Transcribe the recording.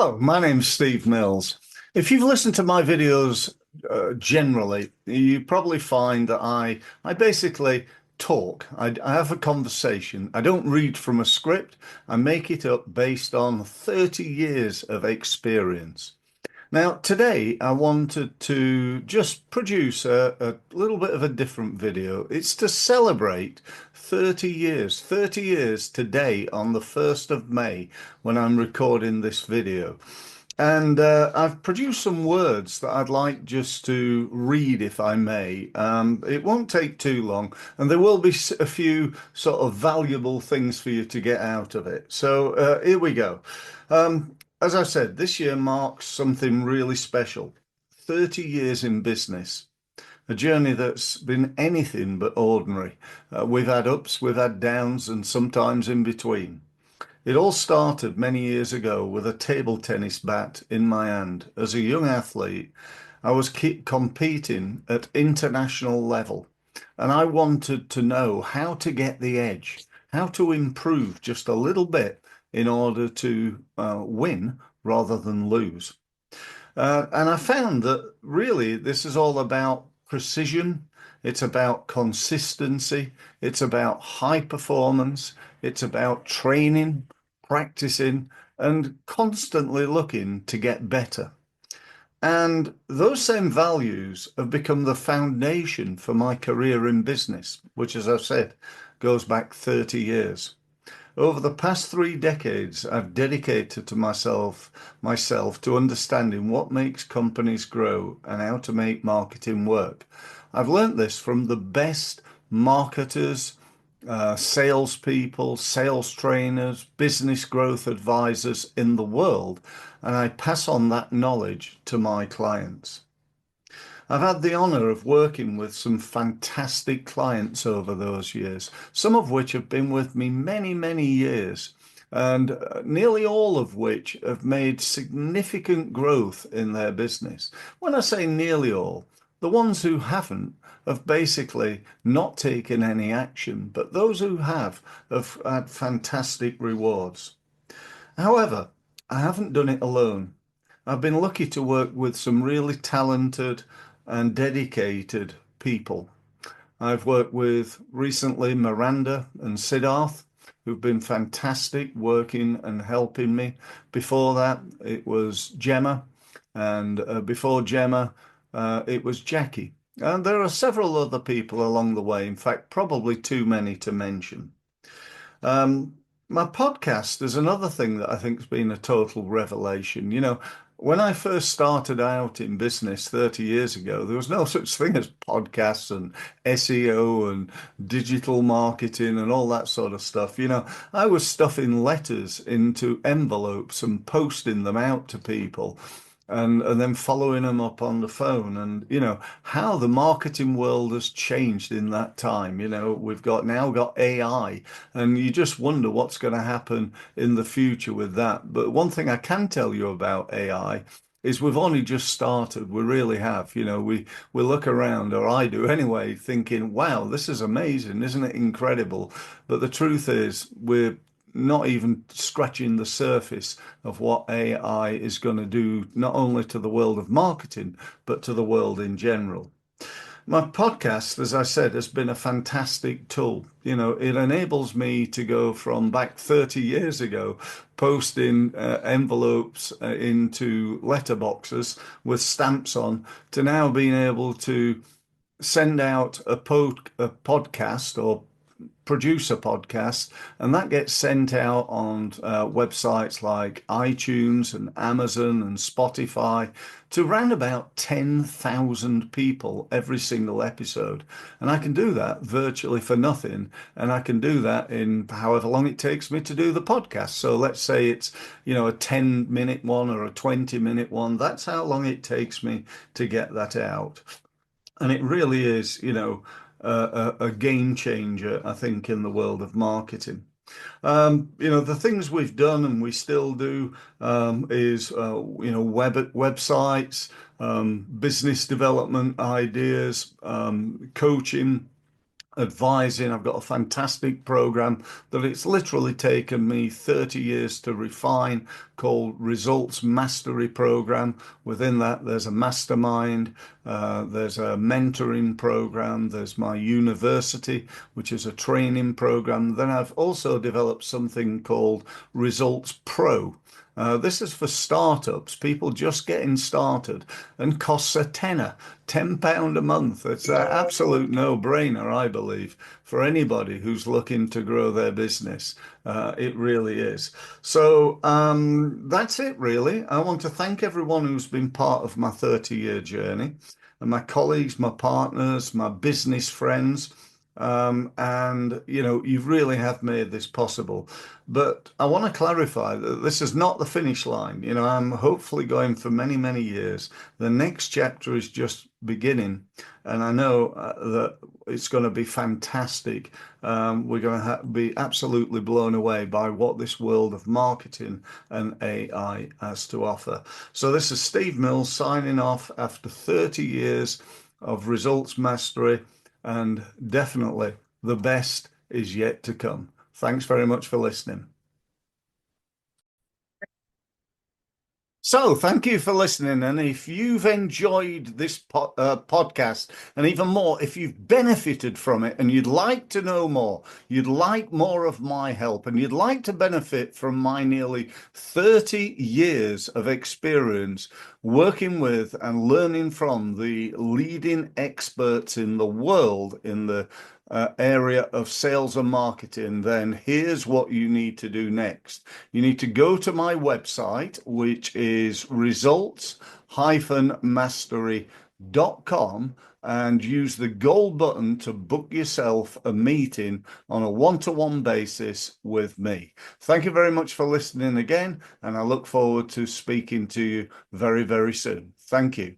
Hello, my name's Steve Mills. If you've listened to my videos generally, you probably find that I basically talk. I have a conversation. I don't read from a script. I make it up based on 30 years of experience. Now, today I wanted to just produce a little bit of a different video. It's to celebrate 30 years today on the 1st of May when I'm recording this video. And I've produced some words that I'd like just to read, if I may. It won't take too long, and there will be a few sort of valuable things for you to get out of it. So here we go. As I said, this year marks something really special. 30 years in business, a journey that's been anything but ordinary. We've had ups, we've had downs, and sometimes in between. It all started many years ago with a table tennis bat in my hand. As a young athlete, I was competing at international level, and I wanted to know how to get the edge, how to improve just a little bit in order to win rather than lose. And I found that really this is all about precision. It's about consistency. It's about high performance. It's about training, practicing, and constantly looking to get better. And those same values have become the foundation for my career in business, which, as I've said, goes back 30 years. Over the past 3 decades, I've dedicated to myself to understanding what makes companies grow and how to make marketing work. I've learnt this from the best marketers, salespeople, sales trainers, business growth advisors in the world, and I pass on that knowledge to my clients. I've had the honour of working with some fantastic clients over those years, some of which have been with me many, many years, and nearly all of which have made significant growth in their business. When I say nearly all, the ones who haven't have basically not taken any action, but those who have had fantastic rewards. However, I haven't done it alone. I've been lucky to work with some really talented and dedicated people. I've worked with recently Miranda and Siddharth, who've been fantastic working and helping me. Before that, it was Jemma, and before Jemma, it was Jackie. And there are several other people along the way, in fact, probably too many to mention. My podcast is another thing that I think has been a total revelation. When I first started out in business 30 years ago, there was no such thing as podcasts and SEO and digital marketing and all that sort of stuff. I was stuffing letters into envelopes and posting them out to people, and then following them up on the phone. And how the marketing world has changed in that time. We've now got AI, and you just wonder what's going to happen in the future with that. But one thing I can tell you about AI is we've only just started. We really have. We look around, or I do anyway, thinking, wow, this is amazing, isn't it incredible? But the truth is, we're not even scratching the surface of what AI is going to do, not only to the world of marketing, but to the world in general. My podcast, as I said, has been a fantastic tool. It enables me to go from back 30 years ago, posting envelopes into letterboxes with stamps on, to now being able to send out a podcast or produce a podcast, and that gets sent out on websites like iTunes and Amazon and Spotify to round about 10,000 people every single episode. And I can do that virtually for nothing, and I can do that in however long it takes me to do the podcast. So let's say it's a 10-minute one or a 20-minute one. That's how long it takes me to get that out. And it really is, a game changer, I think, in the world of marketing. The things we've done and we still do is, websites, business development ideas, coaching, advising. I've got a fantastic program that it's literally taken me 30 years to refine, called Results Mastery Program. Within that, there's a mastermind, there's a mentoring program, there's my university, which is a training program. Then I've also developed something called Results Pro. This is for startups, people just getting started, and costs a tenner, £10 a month. It's an absolute no-brainer, I believe, for anybody who's looking to grow their business. It really is. So that's it, really. I want to thank everyone who's been part of my 30-year journey, and my colleagues, my partners, my business friends. And you really have made this possible. But I want to clarify that this is not the finish line. I'm hopefully going for many, many years. The next chapter is just beginning, and I know that it's going to be fantastic. We're going to be absolutely blown away by what this world of marketing and AI has to offer. So this is Steve Mills signing off after 30 years of results mastery. And definitely the best is yet to come. Thanks very much for listening. So, thank you for listening. And if you've enjoyed this podcast, and even more, if you've benefited from it and you'd like to know more, you'd like more of my help, and you'd like to benefit from my nearly 30 years of experience working with and learning from the leading experts in the world in the area of sales and marketing, then here's what you need to do next. You need to go to my website, which is results-mastery.com, and use the gold button to book yourself a meeting on a one-to-one basis with me. Thank you very much for listening again, and I look forward to speaking to you very, very soon. Thank you.